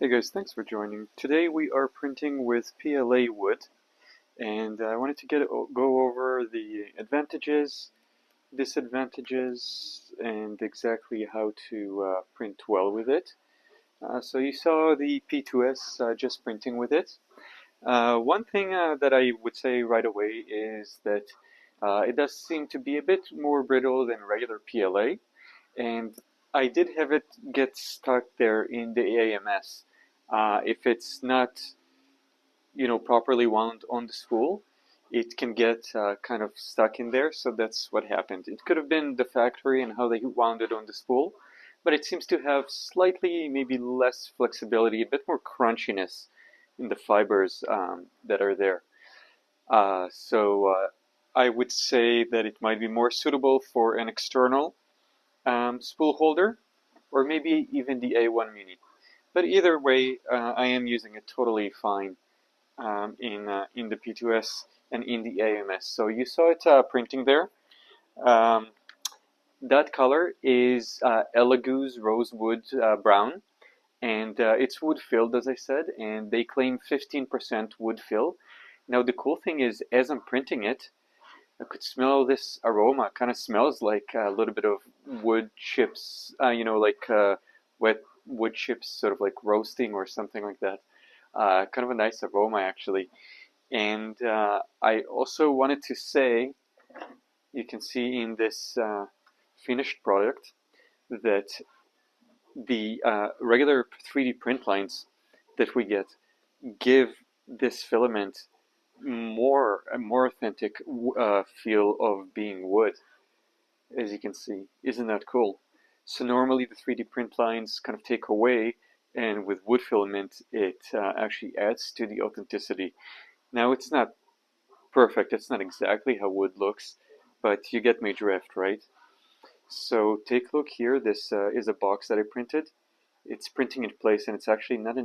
Hey guys, thanks for joining. Today we are printing with PLA wood, and I wanted to go over the advantages, disadvantages, and exactly how to print well with it. So you saw the P2S just printing with it. One thing that I would say right away is that it does seem to be a bit more brittle than regular PLA, and I did have it get stuck there in the AMS. If it's not, properly wound on the spool, it can get kind of stuck in there. So that's what happened. It could have been the factory and how they wound it on the spool, but it seems to have slightly, maybe less flexibility, a bit more crunchiness in the fibers that are there. So I would say that it might be more suitable for an external spool holder, or maybe even the A1 Mini. But either way, I am using it totally fine in the P2S and in the AMS. So you saw it printing there. Um, that color is Elegoo's Rosewood brown, and it's wood filled, as I said, and they claim 15% wood fill. Now the cool thing is, as I'm printing it, I could smell this aroma. Kind of smells like a little bit of wood chips, like wet wood chips, sort of like roasting or something like that. Kind of a nice aroma, actually. And I also wanted to say, you can see in this finished product that the regular 3D print lines that we get give this filament a more authentic feel of being wood, as you can see. Isn't that cool? So normally the 3D print lines kind of take away, and with wood filament it actually adds to the authenticity. Now it's not perfect, it's not exactly how wood looks, but you get my drift, right? So take a look here. This is a box that I printed. It's printing in place, and it's actually not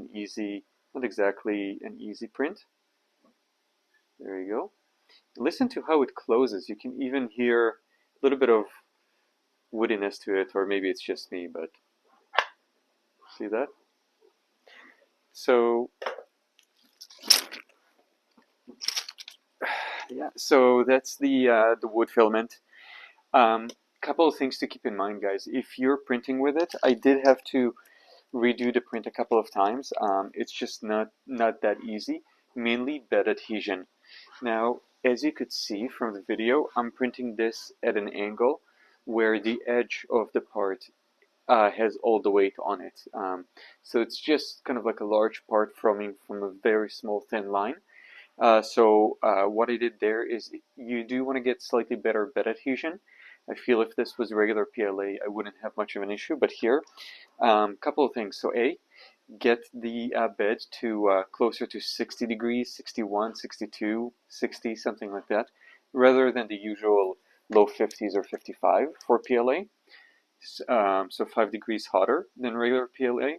exactly an easy print. There you go. Listen to how it closes. You can even hear a little bit of woodiness to it, or maybe it's just me, but see that? So yeah, so that's the wood filament. Couple of things to keep in mind, guys. If you're printing with it, I did have to redo the print a couple of times. It's just not that easy. Mainly bed adhesion. Now, as you could see from the video, I'm printing this at an angle where the edge of the part has all the weight on it. So it's just kind of like a large part from a very small thin line. So what I did there is you do want to get slightly better bed adhesion. I feel if this was regular PLA, I wouldn't have much of an issue, but here, couple of things. So A, get the bed to closer to 60 degrees, 61, 62, 60, something like that, rather than the usual low 50s or 55 for PLA. So 5 degrees hotter than regular PLA.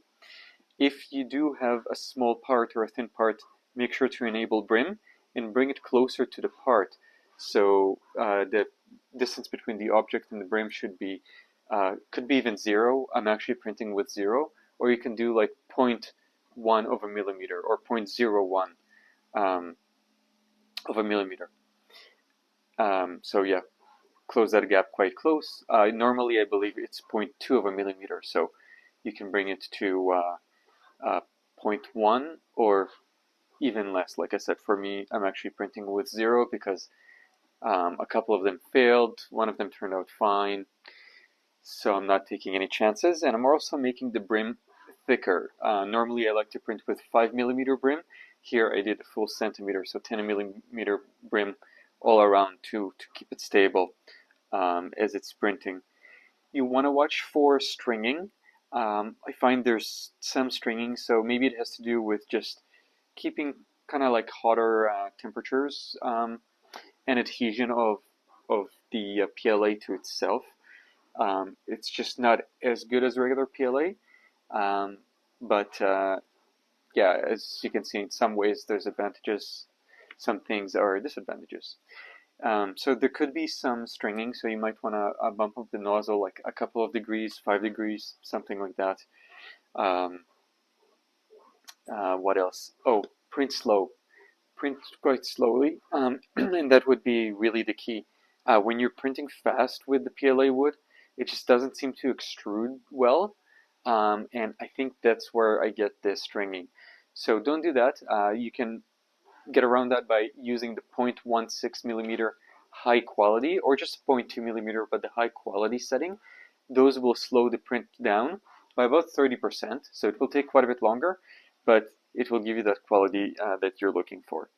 If you do have a small part or a thin part, make sure to enable brim and bring it closer to the part. So the distance between the object and the brim could be even 0. I'm actually printing with 0. Or you can do like 0.1 of a millimeter or 0.01 of a millimeter. So yeah, close that gap quite close. Normally I believe it's 0.2 of a millimeter, so you can bring it to uh, 0.1 or even less. Like I said, for me, I'm actually printing with 0 because a couple of them failed. One of them turned out fine. So I'm not taking any chances. And I'm also making the brim thicker. Normally I like to print with 5mm brim. Here I did a full centimeter, so 10mm brim all around to keep it stable as it's printing. You want to watch for stringing. I find there's some stringing, so maybe it has to do with just keeping kind of like hotter temperatures and adhesion of the PLA to itself. It's just not as good as regular PLA, um, but yeah, as you can see, in some ways there's advantages, some things are disadvantages. So there could be some stringing, so you might want to bump up the nozzle like a couple of degrees, 5 degrees, something like that. Um, What else? Oh, print slow. Print quite slowly, and that would be really the key. When you're printing fast with the PLA wood, it just doesn't seem to extrude well, and I think that's where I get the stringing. So don't do that. You can get around that by using the 0.16 millimeter high quality, or just 0.2 millimeter, but the high quality setting. Those will slow the print down by about 30%, so it will take quite a bit longer, but it will give you that quality that you're looking for.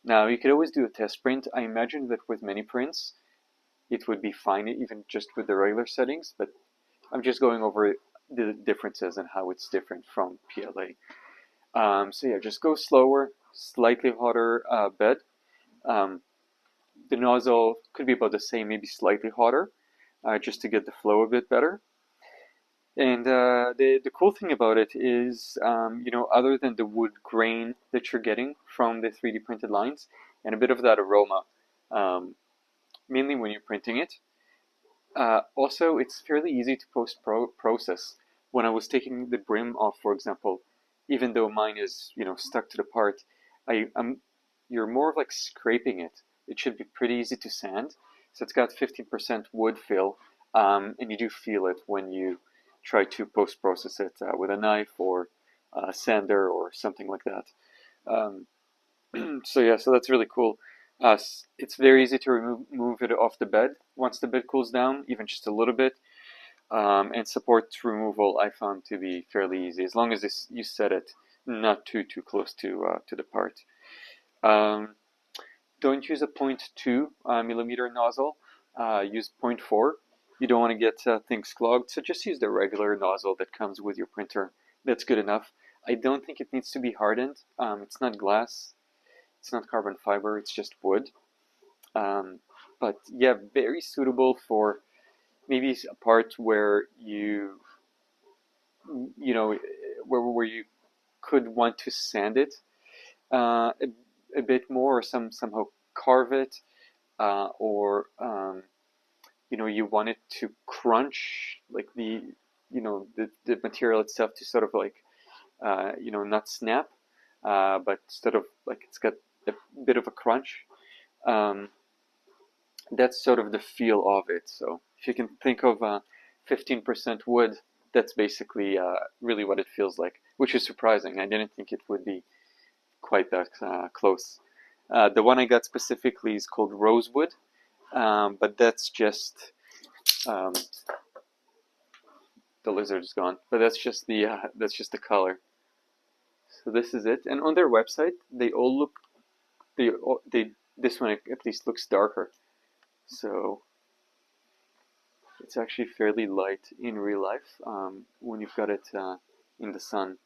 Now, you could always do a test print. I imagine that with many prints, it would be fine even just with the regular settings, but I'm just going over the differences and how it's different from PLA. So yeah, just go slower, slightly hotter bed. The nozzle could be about the same, maybe slightly hotter, just to get the flow a bit better. And the cool thing about it is, other than the wood grain that you're getting from the 3D printed lines and a bit of that aroma, mainly when you're printing it, also it's fairly easy to process. When I was taking the brim off, for example, even though mine is stuck to the part, you're more of like scraping it. It should be pretty easy to sand. So it's got 15% wood fill, and you do feel it when you try to post-process it with a knife or a sander or something like that. So yeah, so that's really cool. It's very easy to remove it off the bed once the bed cools down, even just a little bit. And support removal I found to be fairly easy, as long as you set it not too close to the part. Don't use a 0.2 millimeter nozzle. Use 0.4. You don't want to get things clogged, so just use the regular nozzle that comes with your printer. That's good enough. I don't think it needs to be hardened. It's not glass. It's not carbon fiber. It's just wood. But yeah, very suitable for maybe a part where where you could want to sand it a bit more, or somehow carve it, or you want it to crunch, like the material itself to sort of like not snap, but sort of like it's got a bit of a crunch. That's sort of the feel of it. So if you can think of 15% wood, that's basically really what it feels like, which is surprising. I didn't think it would be quite that close. The one I got specifically is called Rosewood, but that's just the lizard is gone. But that's just the color. So this is it. And on their website, they all look this one at least looks darker. So it's actually fairly light in real life when you've got it in the sun.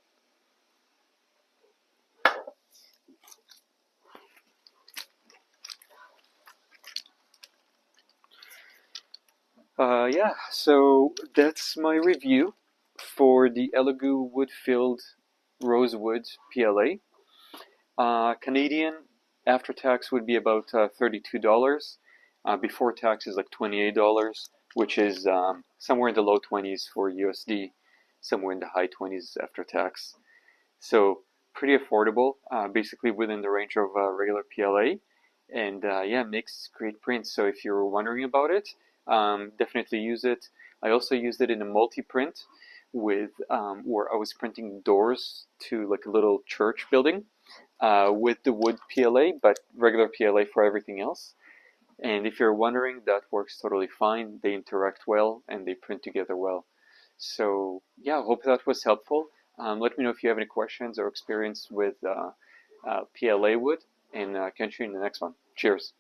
Yeah, so that's my review for the Elegoo wood-filled rosewood PLA. Canadian after tax would be about $32. Before tax is like $28, which is somewhere in the low 20s for USD, somewhere in the high 20s after tax. So pretty affordable, basically within the range of regular PLA, and yeah, makes great prints. So if you're wondering about it, definitely use it. I also used it in a multi-print with where I was printing doors to like a little church building with the wood PLA, but regular PLA for everything else. And if you're wondering, that works totally fine. They interact well and they print together well. So yeah, I hope that was helpful. Let me know if you have any questions or experience with PLA wood, and catch you in the next one. Cheers.